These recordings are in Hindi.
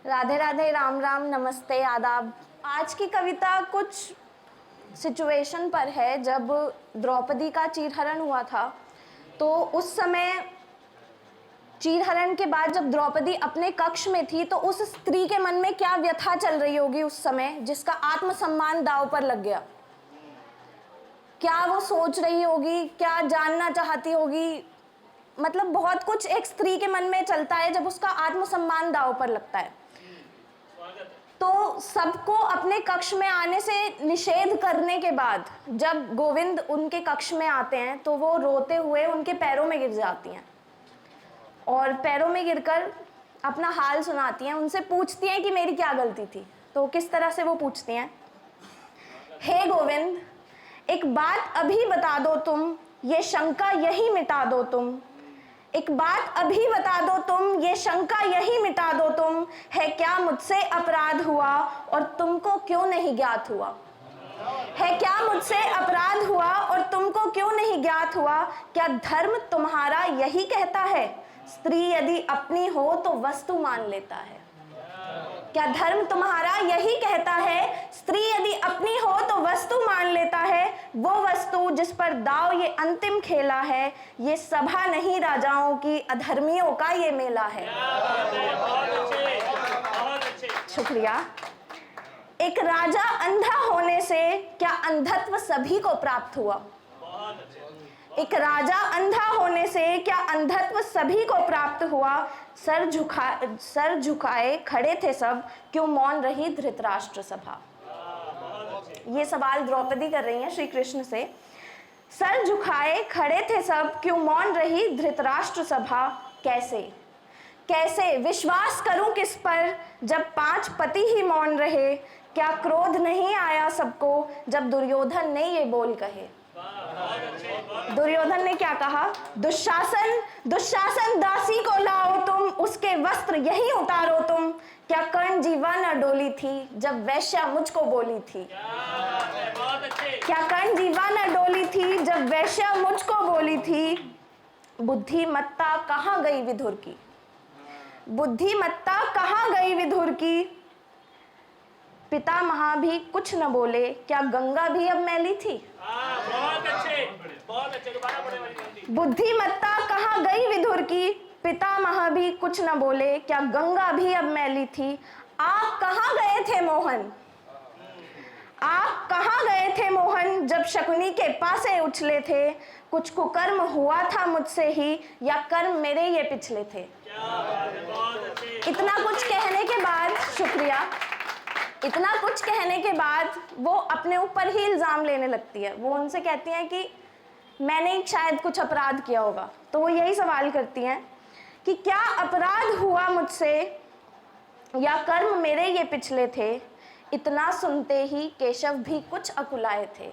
राधे राधे, राम राम, नमस्ते, आदाब। आज की कविता कुछ सिचुएशन पर है। जब द्रौपदी का चीरहरण हुआ था तो उस समय चीरहरण के बाद जब द्रौपदी अपने कक्ष में थी तो उस स्त्री के मन में क्या व्यथा चल रही होगी उस समय, जिसका आत्मसम्मान दांव पर लग गया। क्या वो सोच रही होगी, क्या जानना चाहती होगी। मतलब बहुत कुछ एक स्त्री के मन में चलता है जब उसका आत्मसम्मान दांव पर लगता है। तो सबको अपने कक्ष में आने से निषेध करने के बाद जब गोविंद उनके कक्ष में आते हैं तो वो रोते हुए उनके पैरों में गिर जाती हैं और पैरों में गिरकर अपना हाल सुनाती हैं। उनसे पूछती हैं कि मेरी क्या गलती थी। तो किस तरह से वो पूछती हैं, हे गोविंद, एक बात अभी बता दो तुम, ये शंका यही मिटा दो तुम। एक बात अभी बता दो तुम, ये शंका यही मिटा दो तुम। है क्या मुझसे अपराध हुआ और तुमको क्यों नहीं ज्ञात हुआ। है क्या मुझसे अपराध हुआ और तुमको क्यों नहीं ज्ञात हुआ। क्या धर्म तुम्हारा यही कहता है, स्त्री यदि अपनी हो तो वस्तु मान लेता है। क्या धर्म तुम्हारा यही कहता है, स्त्री यदि अपनी हो तो वस्तु मान लेता है। वो वस्तु जिस पर दाव ये अंतिम खेला है, ये सभा नहीं राजाओं की, अधर्मियों का ये मेला है। शुक्रिया। एक राजा अंधा होने से क्या अंधत्व सभी को प्राप्त हुआ। एक राजा अंधा होने से क्या अंधत्व सभी को प्राप्त हुआ। सर झुकाए खड़े थे सब, क्यों मौन रही धृतराष्ट्र सभा। ये सवाल द्रौपदी कर रही हैं श्री कृष्ण से। सर झुकाए खड़े थे सब, क्यों मौन रही धृतराष्ट्र सभा। कैसे कैसे विश्वास करूं किस पर, जब 5 पति ही मौन रहे। क्या क्रोध नहीं आया सबको जब दुर्योधन ने ये बोल कहे। दुर्योधन ने क्या कहा, दुशासन दुशासन दासी को लाओ तुम, उसके वस्त्र यही उतारो तुम। क्या कर्ण जीवा न डोली थी जब वैश्या मुझको बोली थी। क्या कर्ण जीवा न डोली थी जब वैश्या मुझको बोली थी। बुद्धिमत्ता कहाँ गई विधुर की। बुद्धिमत्ता कहाँ गई विधुर की। पितामह भी कुछ न बोले, क्या गंगा भी अब मैली थी। बहुत अच्छे बुद्धिमत्ता कहाँ गई विधुर की। पितामह भी कुछ न बोले, क्या गंगा भी अब मैली थी। आप कहाँ गए थे मोहन, आप कहाँ गए थे मोहन, जब शकुनी के पासे उछले थे। कुछ कुकर्म हुआ था मुझसे ही, या कर्म मेरे ये पिछले थे। इतना कुछ कहने के बाद, शुक्रिया, इतना कुछ कहने के बाद वो अपने ऊपर ही इल्ज़ाम लेने लगती है। वो उनसे कहती हैं कि मैंने शायद कुछ अपराध किया होगा। तो वो यही सवाल करती हैं कि क्या अपराध हुआ मुझसे, या कर्म मेरे ये पिछले थे। इतना सुनते ही केशव भी कुछ अकुलाए थे।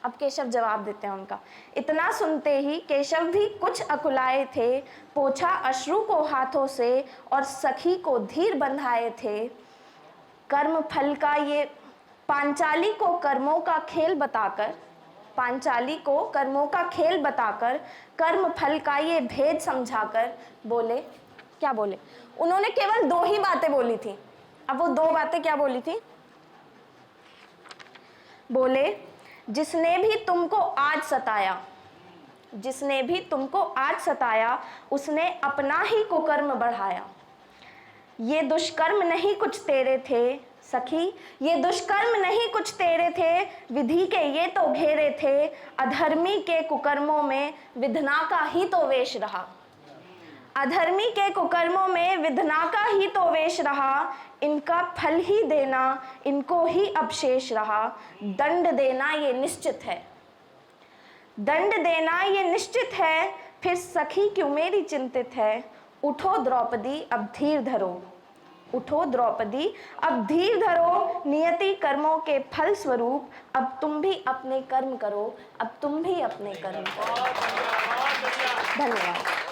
अब केशव जवाब देते हैं उनका। इतना सुनते ही केशव भी कुछ अकुलाए थे। पोछा अश्रु को हाथों से और सखी को धीर बंधाए थे। कर्म फल का ये पांचाली को कर्मों का खेल बताकर, पांचाली को कर्मों का खेल बताकर, कर्म फल का ये भेद समझाकर बोले। क्या बोले, उन्होंने केवल 2 ही बातें बोली थी। अब वो 2 बातें क्या बोली थी। बोले, जिसने भी तुमको आज सताया, जिसने भी तुमको आज सताया, उसने अपना ही कुकर्म बढ़ाया। ये दुष्कर्म नहीं कुछ तेरे थे सखी, ये दुष्कर्म नहीं कुछ तेरे थे। विधि के ये तो घेरे थे, अधर्मी के कुकर्मों में विधना का ही तो वेश रहा। अधर्मी के कुकर्मों में विधना का ही तो वेश रहा। इनका फल ही देना इनको ही अवशेष रहा। दंड देना ये निश्चित है, दंड देना ये निश्चित है। फिर सखी क्यों मेरी चिंतित है। उठो द्रौपदी अब धीर धरो, उठो द्रौपदी अब धीर धरो। नियति कर्मों के फल स्वरूप अब तुम भी अपने कर्म करो, अब तुम भी अपने कर्म करो। धन्यवाद।